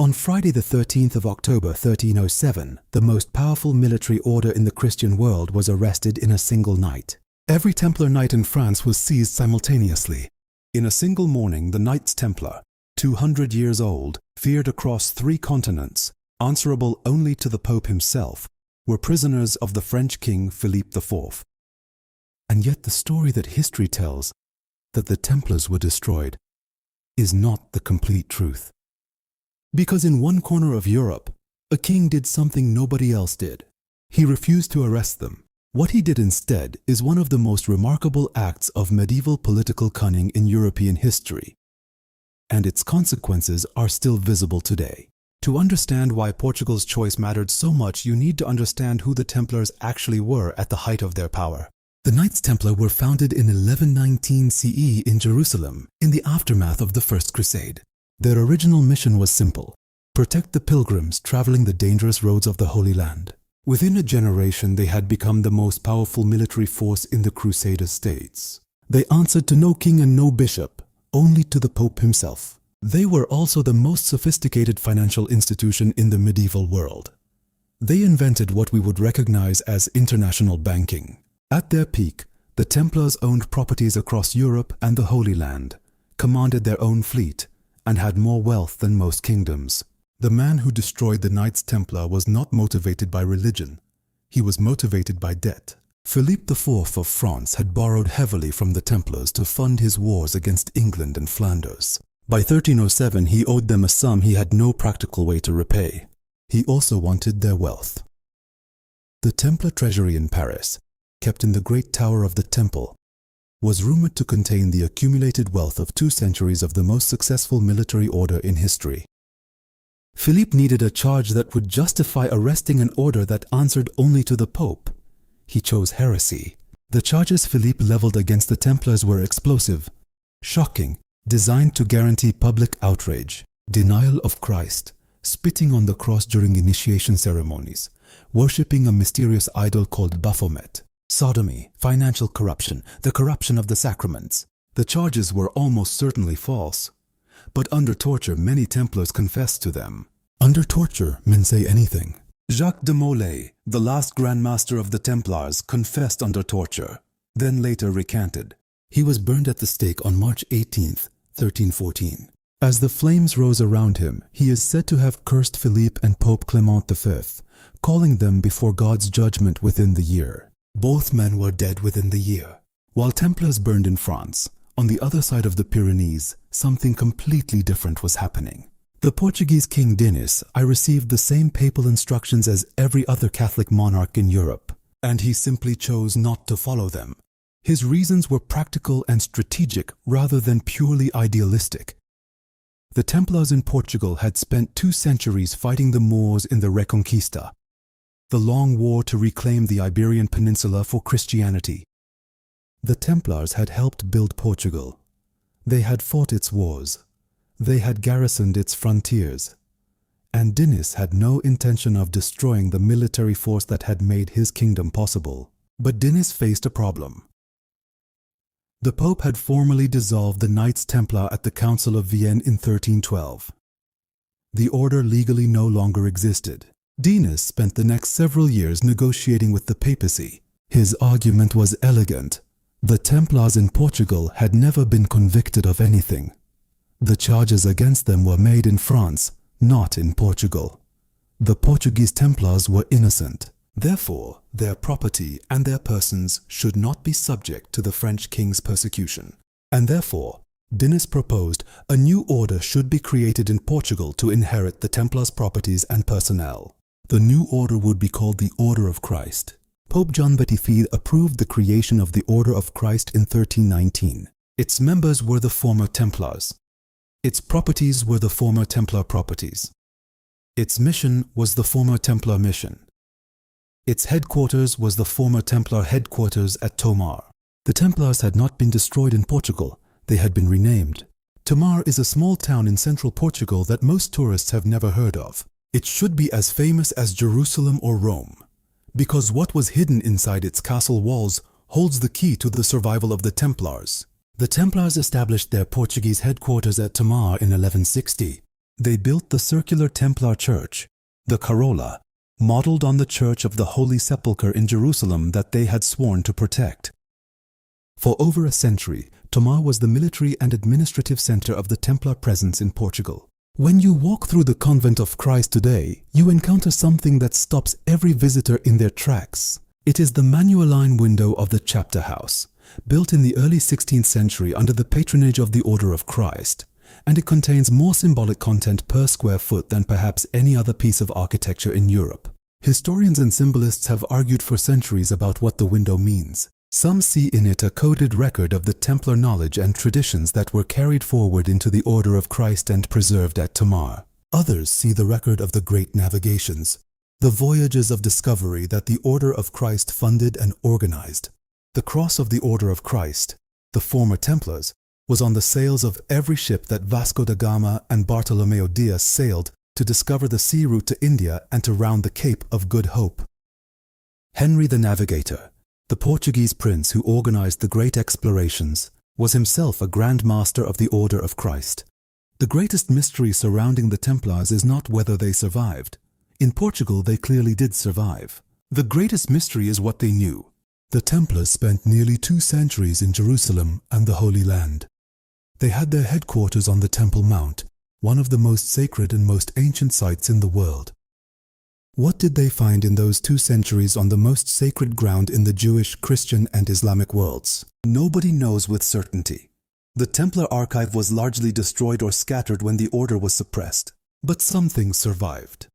On Friday the 13th of October 1307, the most powerful military order in the Christian world was arrested in a single night. Every Templar knight in France was seized simultaneously. In a single morning, the Knights Templar, 200 years old, feared across 3 continents, answerable only to the Pope himself, were prisoners of the French king Philippe IV. And yet the story that history tells, that the Templars were destroyed, is not the complete truth. Because in one corner of Europe, a king did something nobody else did. He refused to arrest them. What he did instead is one of the most remarkable acts of medieval political cunning in European history, and its consequences are still visible today. To understand why Portugal's choice mattered so much, you need to understand who the Templars actually were at the height of their power. The Knights Templar were founded in 1119 CE in Jerusalem, in the aftermath of the First Crusade. Their original mission was simple: protect the pilgrims traveling the dangerous roads of the Holy Land. Within a generation, they had become the most powerful military force in the Crusader states. They answered to no king and no bishop, only to the Pope himself. They were also the most sophisticated financial institution in the medieval world. They invented what we would recognize as international banking. At their peak, the Templars owned properties across Europe and the Holy Land, commanded their own fleet, and had more wealth than most kingdoms. The man who destroyed the Knights Templar was not motivated by religion. He was motivated by debt. Philippe IV of France had borrowed heavily from the Templars to fund his wars against England and Flanders. By 1307, he owed them a sum he had no practical way to repay. He also wanted their wealth. The Templar treasury in Paris, kept in the Great Tower of the Temple, was rumored to contain the accumulated wealth of 2 centuries of the most successful military order in history. Philippe needed a charge that would justify arresting an order that answered only to the Pope. He chose heresy. The charges Philippe leveled against the Templars were explosive, shocking, designed to guarantee public outrage: denial of Christ, spitting on the cross during initiation ceremonies, worshipping a mysterious idol called Baphomet, sodomy, financial corruption, the corruption of the sacraments. The charges were almost certainly false, but under torture many Templars confessed to them. Under torture, men say anything. Jacques de Molay, the last Grand Master of the Templars, confessed under torture, then later recanted. He was burned at the stake on March 18, 1314. As the flames rose around him, he is said to have cursed Philippe and Pope Clement V, calling them before God's judgment within the year. Both men were dead within the year. While Templars burned in France, on the other side of the Pyrenees, something completely different was happening. The Portuguese king Dinis I received the same papal instructions as every other Catholic monarch in Europe, and he simply chose not to follow them. His reasons were practical and strategic rather than purely idealistic. The Templars in Portugal had spent 2 centuries fighting the Moors in the Reconquista, the long war to reclaim the Iberian Peninsula for Christianity. The Templars had helped build Portugal. They had fought its wars. They had garrisoned its frontiers. And Dinis had no intention of destroying the military force that had made his kingdom possible. But Dinis faced a problem. The Pope had formally dissolved the Knights Templar at the Council of Vienne in 1312. The order legally no longer existed. Dinis spent the next several years negotiating with the papacy. His argument was elegant. The Templars in Portugal had never been convicted of anything. The charges against them were made in France, not in Portugal. The Portuguese Templars were innocent. Therefore, their property and their persons should not be subject to the French king's persecution. And therefore, Dinis proposed a new order should be created in Portugal to inherit the Templars' properties and personnel. The new order would be called the Order of Christ. Pope John XXIII approved the creation of the Order of Christ in 1319. Its members were the former Templars. Its properties were the former Templar properties. Its mission was the former Templar mission. Its headquarters was the former Templar headquarters at Tomar. The Templars had not been destroyed in Portugal, they had been renamed. Tomar is a small town in central Portugal that most tourists have never heard of. It should be as famous as Jerusalem or Rome, because what was hidden inside its castle walls holds the key to the survival of the Templars. The Templars established their Portuguese headquarters at Tomar in 1160. They built the circular Templar church, the Corolla, modeled on the Church of the Holy Sepulchre in Jerusalem that they had sworn to protect. For over a century, Tomar was the military and administrative center of the Templar presence in Portugal. When you walk through the Convent of Christ today, you encounter something that stops every visitor in their tracks. It is the Manueline window of the chapter house, built in the early 16th century under the patronage of the Order of Christ, and it contains more symbolic content per square foot than perhaps any other piece of architecture in Europe. Historians and symbolists have argued for centuries about what the window means. Some see in it a coded record of the Templar knowledge and traditions that were carried forward into the Order of Christ and preserved at Tomar. Others see the record of the great navigations, the voyages of discovery that the Order of Christ funded and organized. The cross of the Order of Christ, the former Templars, was on the sails of every ship that Vasco da Gama and Bartolomeo Diaz sailed to discover the sea route to India and to round the Cape of Good Hope. Henry the Navigator, the Portuguese prince who organized the great explorations, was himself a Grand Master of the Order of Christ. The greatest mystery surrounding the Templars is not whether they survived. In Portugal, they clearly did survive. The greatest mystery is what they knew. The Templars spent nearly 2 centuries in Jerusalem and the Holy Land. They had their headquarters on the Temple Mount, one of the most sacred and most ancient sites in the world. What did they find in those 2 centuries on the most sacred ground in the Jewish, Christian, and Islamic worlds? Nobody knows with certainty. The Templar archive was largely destroyed or scattered when the order was suppressed. But some things survived,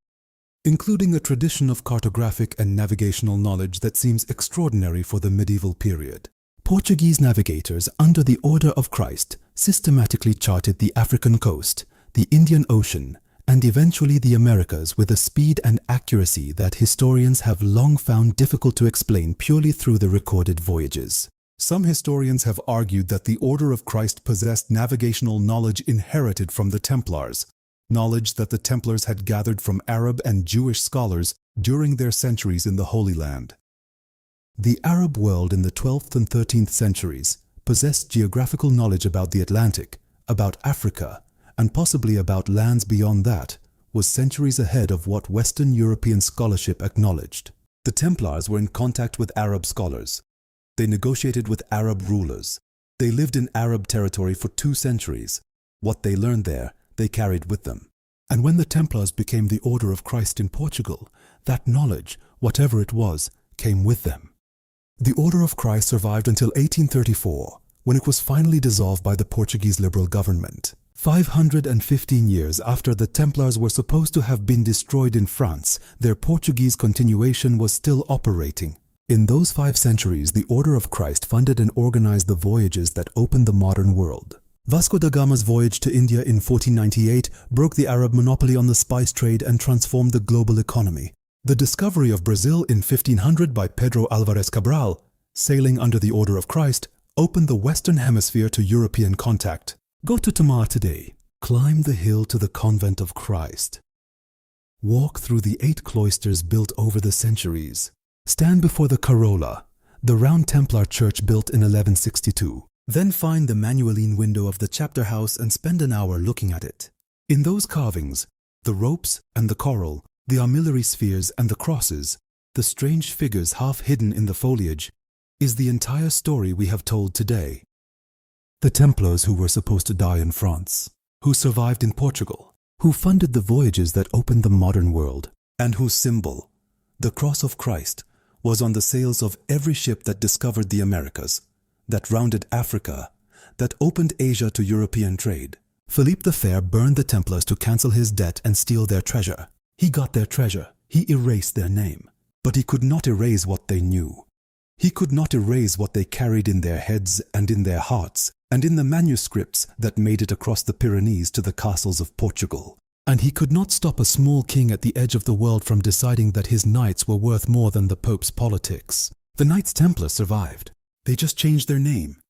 including a tradition of cartographic and navigational knowledge that seems extraordinary for the medieval period. Portuguese navigators under the Order of Christ systematically charted the African coast, the Indian Ocean, and eventually the Americas with a speed and accuracy that historians have long found difficult to explain purely through the recorded voyages. Some historians have argued that the Order of Christ possessed navigational knowledge inherited from the Templars, knowledge that the Templars had gathered from Arab and Jewish scholars during their centuries in the Holy Land. The Arab world in the 12th and 13th centuries possessed geographical knowledge about the Atlantic, about Africa, and possibly about lands beyond that, was centuries ahead of what Western European scholarship acknowledged. The Templars were in contact with Arab scholars. They negotiated with Arab rulers. They lived in Arab territory for 2 centuries. What they learned there, they carried with them. And when the Templars became the Order of Christ in Portugal, that knowledge, whatever it was, came with them. The Order of Christ survived until 1834, when it was finally dissolved by the Portuguese liberal government. 515 years after the Templars were supposed to have been destroyed in France, their Portuguese continuation was still operating. In those 5 centuries, the Order of Christ funded and organized the voyages that opened the modern world. Vasco da Gama's voyage to India in 1498 broke the Arab monopoly on the spice trade and transformed the global economy. The discovery of Brazil in 1500 by Pedro Álvares Cabral, sailing under the Order of Christ, opened the Western Hemisphere to European contact. Go to Tomar today. Climb the hill to the Convent of Christ. Walk through the 8 cloisters built over the centuries. Stand before the Corolla, the round Templar church built in 1162. Then find the Manueline window of the chapter house and spend an hour looking at it. In those carvings, the ropes and the coral, the armillary spheres and the crosses, the strange figures half hidden in the foliage, is the entire story we have told today. The Templars who were supposed to die in France, who survived in Portugal, who funded the voyages that opened the modern world, and whose symbol, the Cross of Christ, was on the sails of every ship that discovered the Americas, that rounded Africa, that opened Asia to European trade. Philippe the Fair burned the Templars to cancel his debt and steal their treasure. He got their treasure. He erased their name. But he could not erase what they knew. He could not erase what they carried in their heads and in their hearts, and in the manuscripts that made it across the Pyrenees to the castles of Portugal. And he could not stop a small king at the edge of the world from deciding that his knights were worth more than the Pope's politics. The Knights Templar survived. They just changed their name.